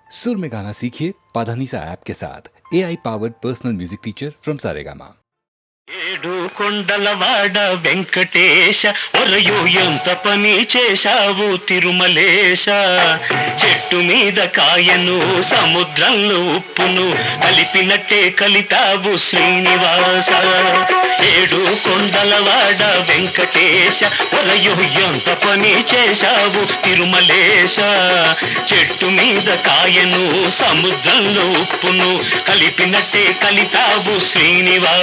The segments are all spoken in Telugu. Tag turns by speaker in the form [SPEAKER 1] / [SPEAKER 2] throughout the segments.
[SPEAKER 1] सुर में गाना सीखिए पाधानीसा ऐप के साथ AI powered personal music teacher from Saregama.
[SPEAKER 2] ఏడు కొండలవాడ వెంకటేశ ఒరయో ఎంత పని చేశావు తిరుమలేశ చెట్టు మీద కాయను సముద్రంలో ఉప్పును కలిపినట్టే కలిపావు శ్రీనివాస ఏడు కొండలవాడ వెంకటేశ ఒరయో ఎంత పని చేశావు తిరుమలేశ చెట్టు మీద కాయను సముద్రంలో ఉప్పును కలిపినట్టే కలిపావు శ్రీనివాస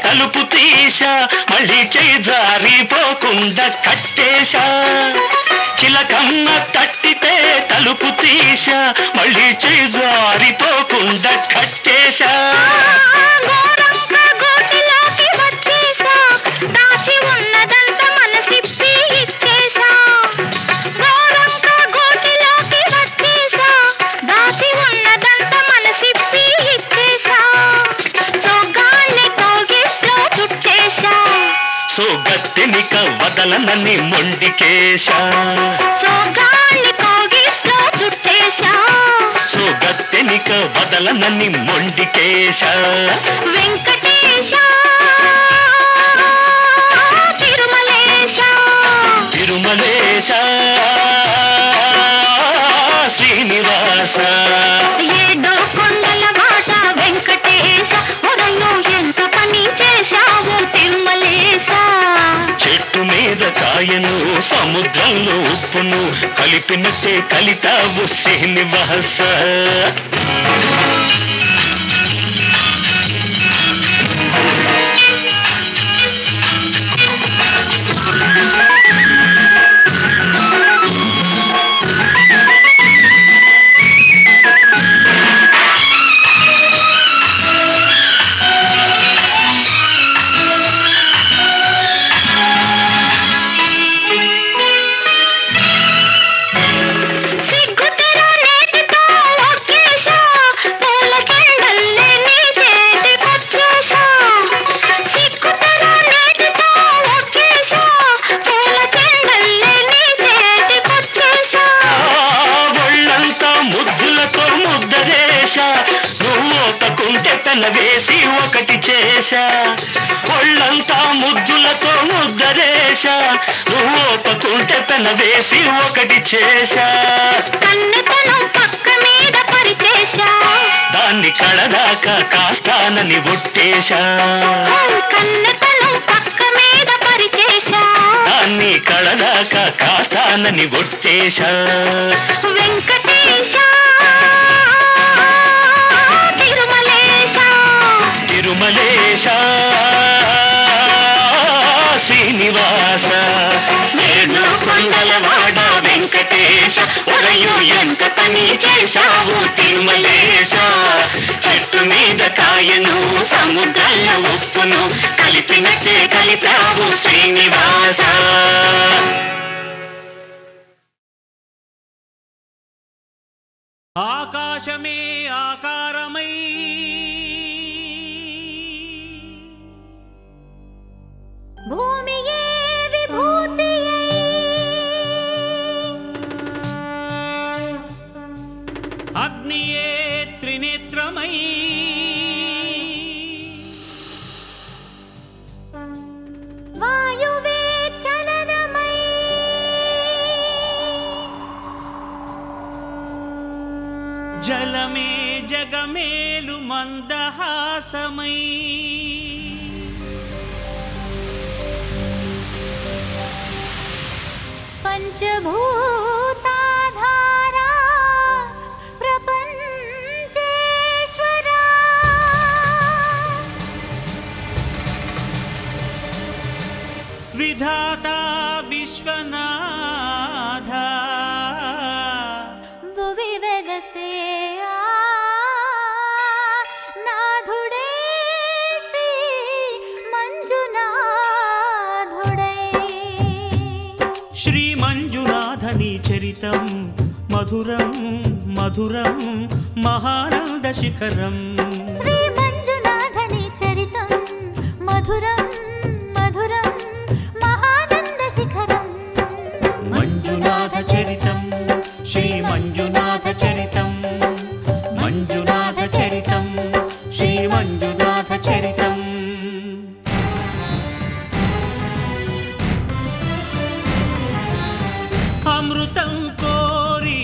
[SPEAKER 2] తలుపు తీశా మళ్ళీ చేయి జారిపోకుండా కట్టేశా చిలకమ్మ తట్టితే తలుపు తీశా మళ్ళీ చేయి జారిపోకుండా కట్టేశా సోగత్తెనిక వదలనని మొండికేశా సోగత్తెనిక వదలనని మొండికేశా
[SPEAKER 3] వెంకటేశ తిరుమలేశ
[SPEAKER 2] తిరుమలేశ శ్రీనివాస
[SPEAKER 3] ఏడు కొండల వాట వెంకటేశ ఒరయో ఎంత పని చేశావు తిరుమలేశ
[SPEAKER 2] చెట్టు మీద కాయను సముద్రంలో ఉప్పును కలిపినట్టే కలిపావు శ్రీనివాస వేసి ఒకటి చేశా ఒళ్ళంతా ముద్దులతో ముద్దరేశా నువ్వు ఒప్పుకుంటే పెన వేసి ఒకటి చేశా
[SPEAKER 3] కన్నెతనం పక్క మీద పరిచేశా
[SPEAKER 2] దాన్ని కడదాకా కాస్తానని ఒట్టేశా
[SPEAKER 3] కన్నెతనం పక్క మీద పరిచేశా
[SPEAKER 2] దాన్ని కడదాకా కాస్తానని ఒట్టేశా
[SPEAKER 3] వెంకటేశ
[SPEAKER 2] తిరుమలేశ శ్రీనివాస ఏడు కొండలవాడ వెంకటేశ ఒరయు ఎంత పని చేశావు తిరుమలేశ చెట్టు మీద కాయను సముద్రంలో ఉప్పును కలిపినట్టే కలిపావు శ్రీనివాస
[SPEAKER 4] ఆకాశమే ఆకారమై
[SPEAKER 3] భూమియే విభూతియై
[SPEAKER 4] అగ్నియే త్రినేత్రమై
[SPEAKER 3] వాయువే చలనమై
[SPEAKER 4] జలమే జగం ఇలమేలు మందహాసమై
[SPEAKER 3] పంచభూతాధారా ప్రపంచేశ్వరా
[SPEAKER 4] విధాత విశ్వనాథ
[SPEAKER 3] భువి వెలసే నాథుడే శ్రీ మంజునాథుడై
[SPEAKER 4] శ్రీ మంజునాథని చరితం మధురం మధురం మహానంద శిఖరం
[SPEAKER 3] శ్రీ మంజునాథని చరితం మధురం మధురం మహానంద శిఖరం
[SPEAKER 4] మంజునాథ చరితం శ్రీ మంజునాథ చరితం మంజునాథ చరితం శ్రీ మంజునాథ చరితం అమృతం కోరి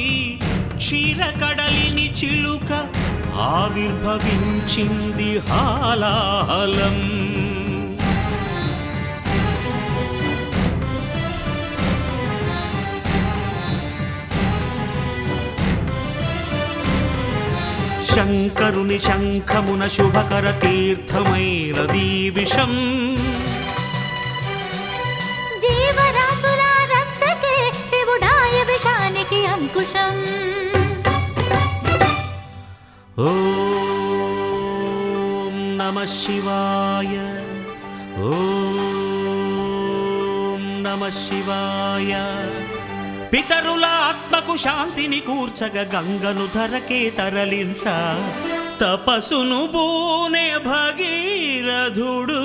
[SPEAKER 4] క్షీరకడలిని చిలుక ఆవిర్భవించింది హాలాహలం శంకరుని శంఖమున శుభకర తీర్థమైనదీ విషం
[SPEAKER 3] జీవరాశుల రక్షకే శివుడాయ విషానికి అంకుశం
[SPEAKER 4] ఓం నమః శివాయ ఓం నమః శివాయ పితరుల ఆత్మకు శాంతిని కూర్చగ గంగను ధరకే తరలించ తపసును బూనే భగీరథుడు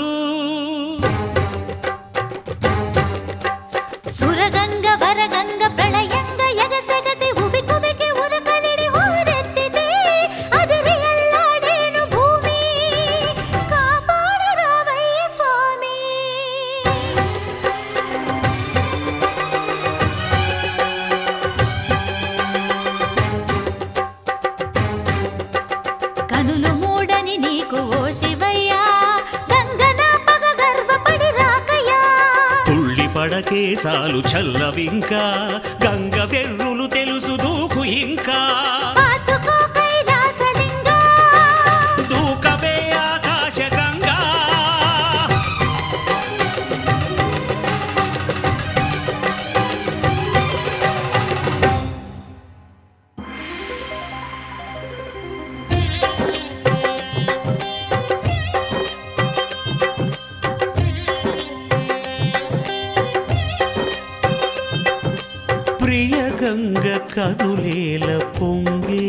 [SPEAKER 3] సురగంగ వరగంగ ప్రళయంగ ఎగసెగసి ఉబి కుబికి ఉరకలిడి హోరెత్తితే అదిరి ఎల్లాడేను భూమి కాపాడు రావయ్య స్వామి కనులు మూడని నీకు ఓ శివయ్యా గంగన పగ గర్వపడి రాకయ్యా
[SPEAKER 4] తుళ్ళి పడకే చాలు చల్లవింకా గంగ వెర్రులు తెలుసు దూకు ఇంకా
[SPEAKER 3] పాతుకో కైలాసలింగా
[SPEAKER 4] దూకవే ఆకాశ గంగా ప్రియ గంగ కనులేల పొంగే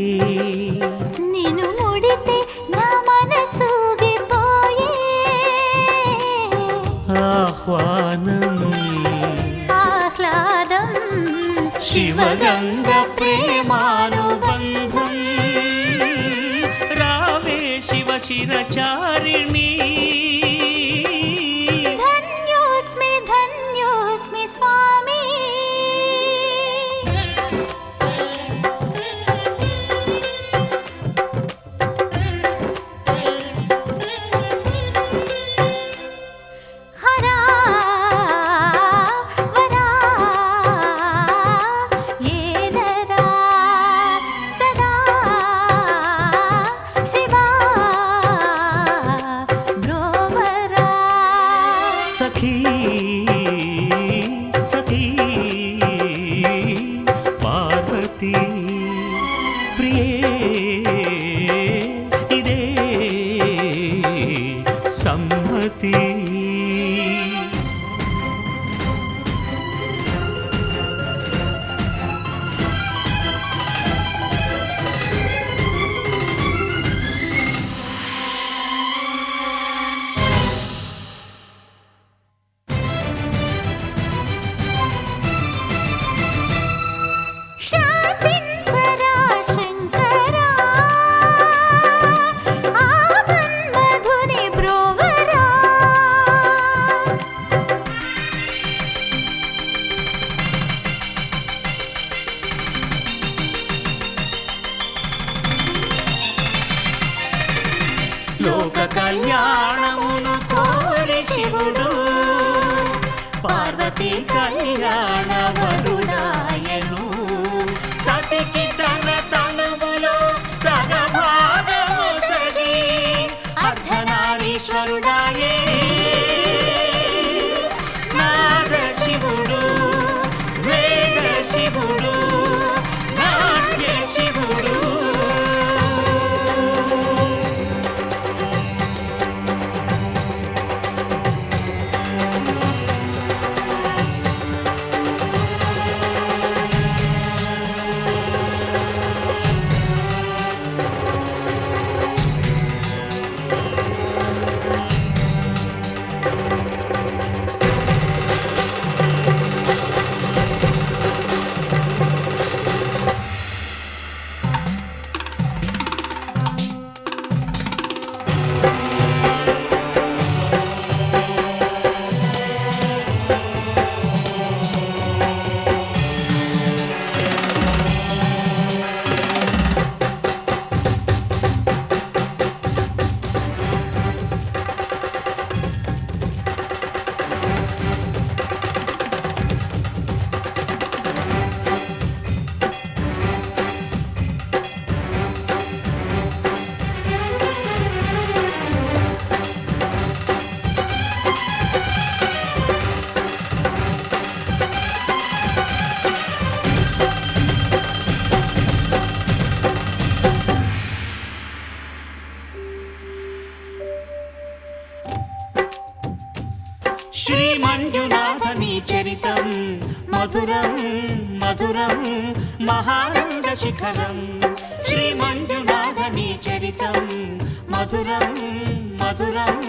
[SPEAKER 3] నిన్ను ముడితే నా మనసూగిపోయే
[SPEAKER 4] ఆహ్వానం
[SPEAKER 3] ఆహ్లాదం
[SPEAKER 4] శివగంగ ప్రేమానుబంధం రావే శివ శిరచారిణి
[SPEAKER 3] ధన్యోస్మి ధన్యోస్మి స్వామి హరా వరా ఏలరా సదా శివా బ్రో
[SPEAKER 4] లోక కళ్యాణమును కోరి శివుడు పార్వతీ కళ్యాణ వరుడాయను. సతికి తన తనువులో సగభాగము సగి అర్ధనారీశ్వరుడాయే నాద శివుడు, వేద శివుడు, నాట్య శివుడు. శ్రీ మంజునాథని చరితం మధురం మధురం మహానంద శిఖరం. శ్రీ మంజునాథని చరితం మధురం మధురం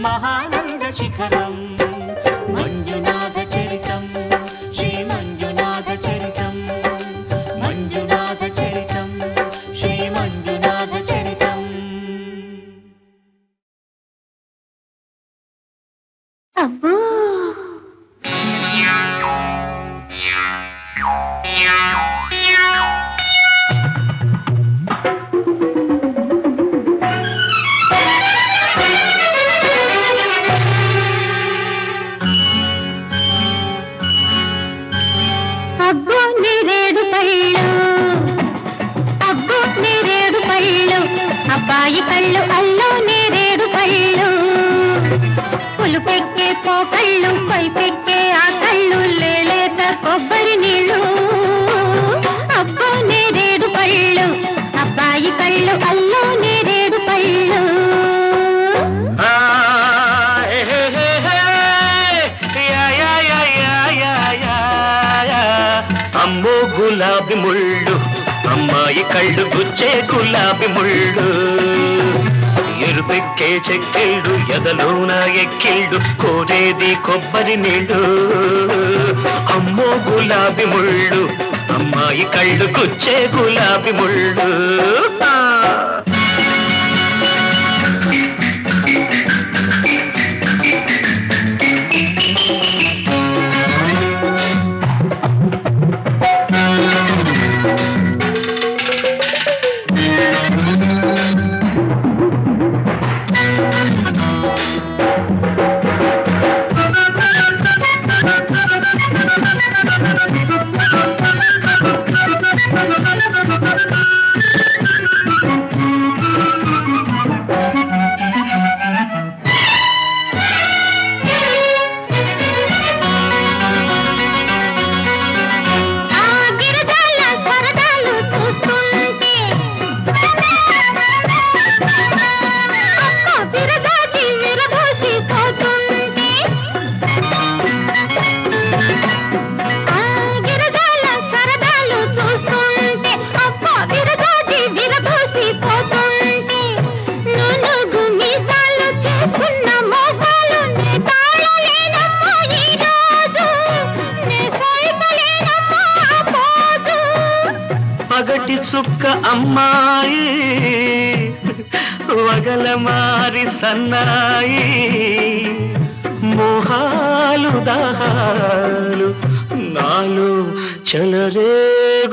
[SPEAKER 4] మహానంద శిఖరం. మంజునాథ చరితం శ్రీ మంజునాథ చరితం, మంజునాథ చరితం శ్రీ మంజునాథ చరితం.
[SPEAKER 3] అబ్బో అబ్బో నేరేడు పళ్ళు, అబ్బో నేరేడు పళ్ళు, అబ్బాయి కళ్ళు అల్లో నేరేడు పళ్ళు. పులుపెక్కే పోకళ్ళు, పైపెక్కే ఆ కళ్ళు, లేలేత కొబ్బరి నీళ్ళు. అబ్బో నేరేడు పళ్ళు, అబ్బాయి కళ్ళు అల్లో నేరేడు పళ్ళు.
[SPEAKER 2] అమ్మో గులాబీ ముళ్ళు, అమ్మాయి కళ్ళు గుచ్చే గులాబీ ముళ్ళు. ఎరుపెక్కే చెక్కిళ్ళు, ఎదలోన ఎక్కిళ్ళు, కోరేది కొబ్బరి నీళ్ళు. అమ్మో గులాబీ ముళ్ళు, అమ్మాయి కళ్ళు గుచ్చే గులాబీ ముళ్ళు. చుక్క అమ్మాయి వగల మారి సన్నాయి మోహాలు దాహాలు నాలో చెలరేగుతున్నాయి.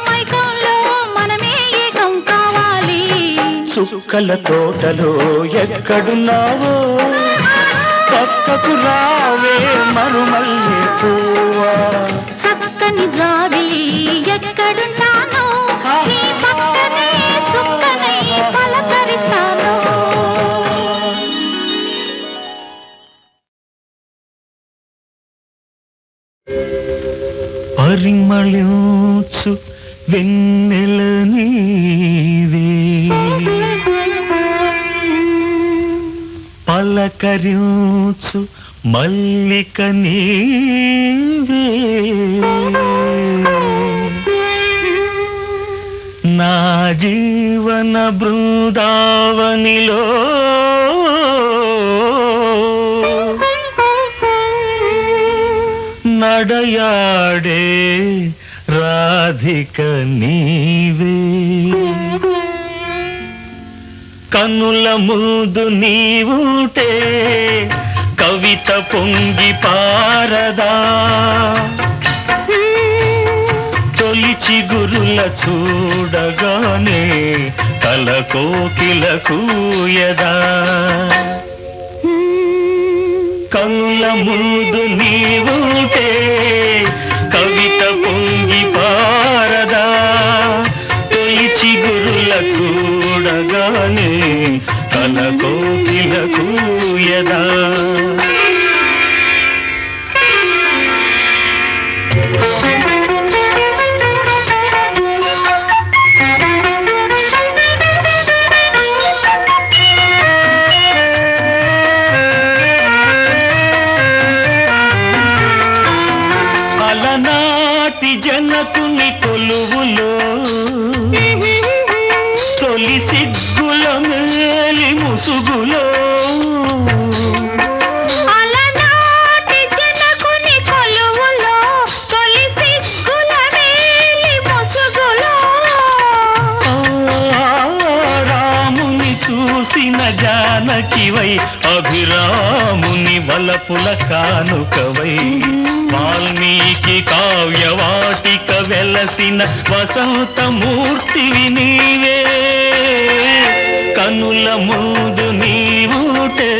[SPEAKER 2] చుక్కల తోటలో ఎక్కడున్నావో పక్కకు రావే మరుమల్లె పువ్వా
[SPEAKER 3] చక్కని జాబి ఎక్కడున్నానో నీ పక్కనే చుక్కనై పలకరిస్తాను.
[SPEAKER 2] పరిమళించు వెన్నెల నీవే పలకరించు మల్లిక నీవే నా జీవన బృందావనిలో నడయాడే రాధిక నీవే కన్నుల ముందు నీవుటే కవిత పొంగి పారదా తొలి చిగురుల చూడగానే కల కోకిల కూయదా కన్నుల ముందు నీవుటే కవిత పొంగి పారదా తొలి చిగురుల చూడగానే కల కోకిల కూయదా అలనాటి జనకుని కొలువులో తొలి సిగ్గుల మేలి ముసుగులో
[SPEAKER 3] అలనాటి జనకుని కొలువులో తొలి సిగ్గుల మేలి ముసుగులో
[SPEAKER 2] రాముని చూసిన జానకివై అభిరాముని వలపుల కానుకవై వాల్మీకి కావ్యవాటిక వెలసిన వసంతమూర్తివి నీవే కనుల ముందు నీవుటే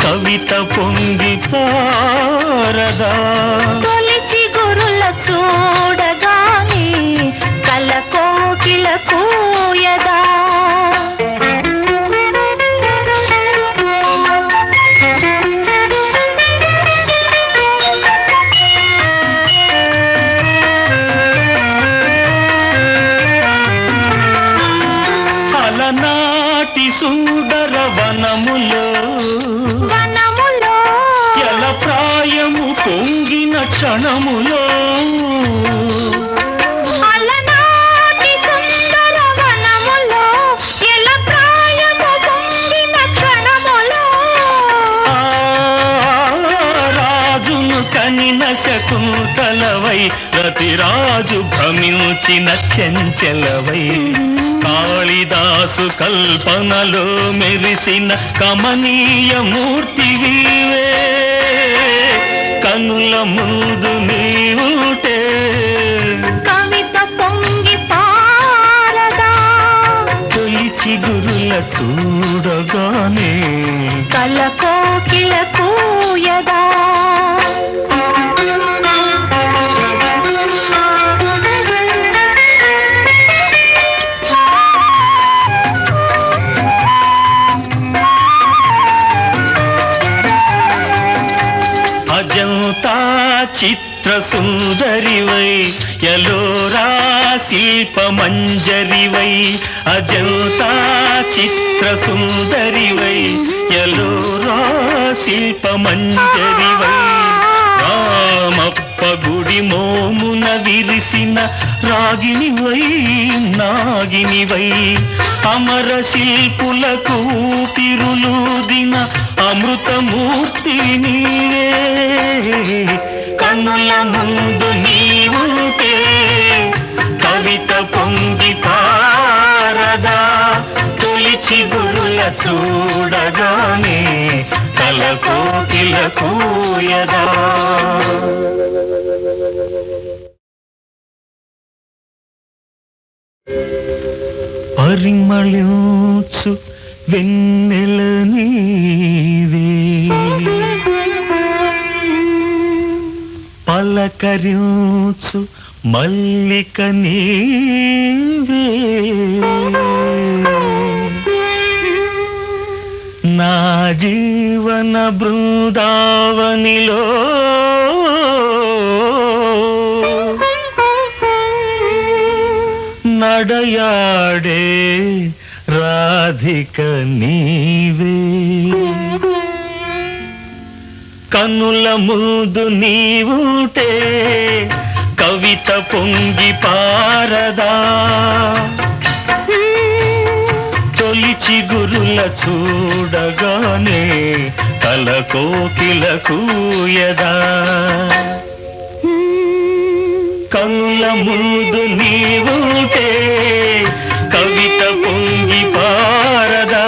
[SPEAKER 2] కవిత పొంగి పారదా
[SPEAKER 3] తొలి చిగురుల చూడగానే కల కోకిల కూయదా
[SPEAKER 2] అలనాటి సుందర వనములో ఎల ప్రాయము పొంగిన క్షణములో
[SPEAKER 3] అలనాటి సుందర వనములో ఎల ప్రాయము పొంగిన క్షణములో
[SPEAKER 2] రాజును కనిన శకుంతలవై రతిరాజు భ్రమించిన చెంచెలవై కాళిదాసు కల్పనలో మెరిసిన కమనీయ మూర్తివీవే కనుల ముందు నీవుటే
[SPEAKER 3] కవిత పొంగి పారదా
[SPEAKER 2] తొలి చిగురుల చూడగానే
[SPEAKER 3] కల కోకిల కూయదా
[SPEAKER 2] అజంతా చిత్ర సుందరివై ఎలోరా శిల్ప మంజరివై అజంతా చిత్ర సుందరివై ఎలోరా శిల్ప మంజరివై రామప్ప గుడి మోమున విరిసిన రాగినివై నాగినివై అమర శిల్పులకు తిరులూదిన అమృతమూర్తి నీవే కన్నుల ముందు నీవుంటే కవిత పొంగి పారదా తొలి చిగురుల చూడగానే కల కోకిల కూయదా పరిమళించు వెన్నెల నీవే, పలకరించు మల్లిక నీవే, నా జీవన బృందావనిలో నడయాడే రాధిక నీవే, కనుల ముందు నీవుటే కవిత పొంగి పారదా, తొలి చిగురుల చూడగానే కల కోకిల కూయదా, కనుల ముందు నీవుటే కవిత పొంగి పారదా,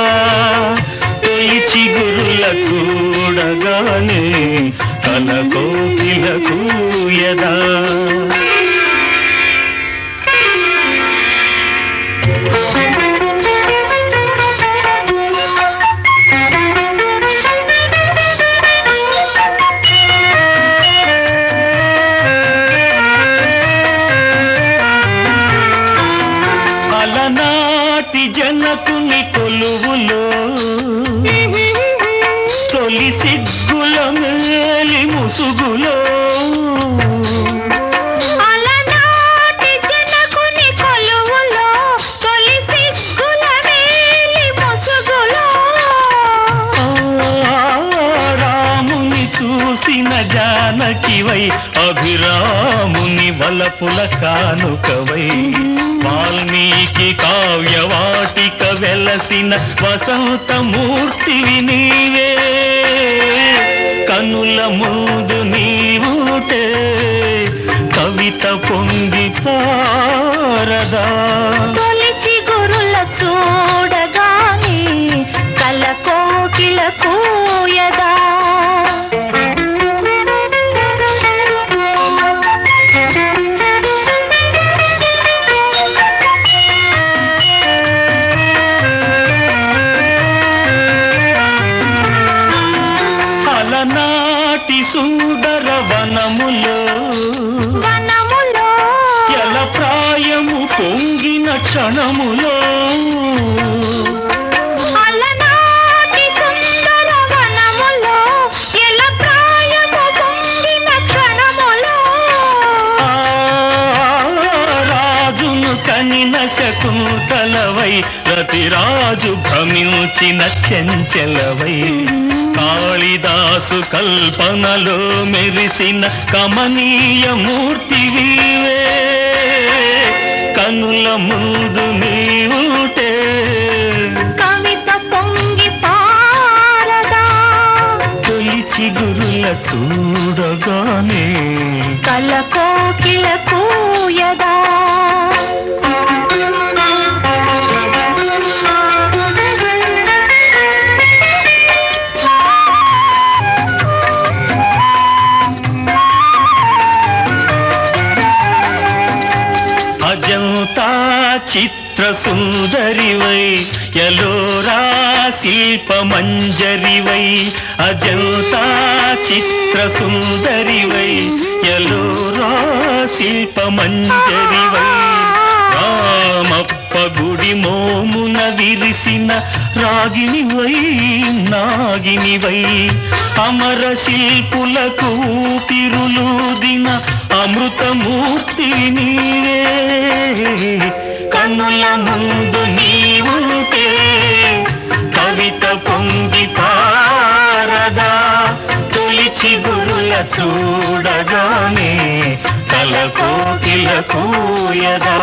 [SPEAKER 2] తొలి చిగురుల చూడగానే కల కోకిల కూయదా. అలనాటి జనకుని కొలువులో తొలి సిగ్గుల మేలి ముసుగులో,
[SPEAKER 3] అలనాటి జనకుని కొలువులో తొలి సిగ్గుల మేలి ముసుగులో,
[SPEAKER 2] రాముని చూసిన జానకివై అభిరాముని వలపుల కానుకవై, వాల్మీకి కావ్యవాటిక వెలసిన వసంతమూర్తివి నీవే, కనుల ముందు నీవుటే కవిత పొంగి పారదా,
[SPEAKER 3] తొలి చిగురుల చూడగానే కల కోకిల కూయదా.
[SPEAKER 2] అలనాటి సుందర వనములో ఎల ప్రాయము పొంగిన క్షణములో,
[SPEAKER 3] అలనాటి సుందర వనములో ఎల ప్రాయము పొంగిన క్షణములో,
[SPEAKER 2] రాజును కనిన శకుంతలవై రతిరాజు భ్రమించిన చెంచెలవై, కాళిదాసు కల్పనలో మెరిసిన కమనీయ మూర్తివీవే, కనుల ముందు నీవుటే
[SPEAKER 3] కవిత పొంగి పారదా,
[SPEAKER 2] తొలి చిగురుల చూడగానే
[SPEAKER 3] కల కోకిల కూయదా.
[SPEAKER 2] అజంతా చిత్ర సుందరివై ఎలోరా శిల్ప మంజరివై, అజంతా చిత్ర సుందరివై ఎలోరా శిల్ప మంజరివై, రామప్ప గుడి మోమున విరిసిన రాగినివై నాగినివై, అమర శిల్పులకు ఊపిరులూదిన అమృతమూర్తి నీవే, కనుల ముందు నీవుంటే కవిత పొంగి పారదా, తొలి చిగురుల చూడగానే కల కోకిల కూయదా.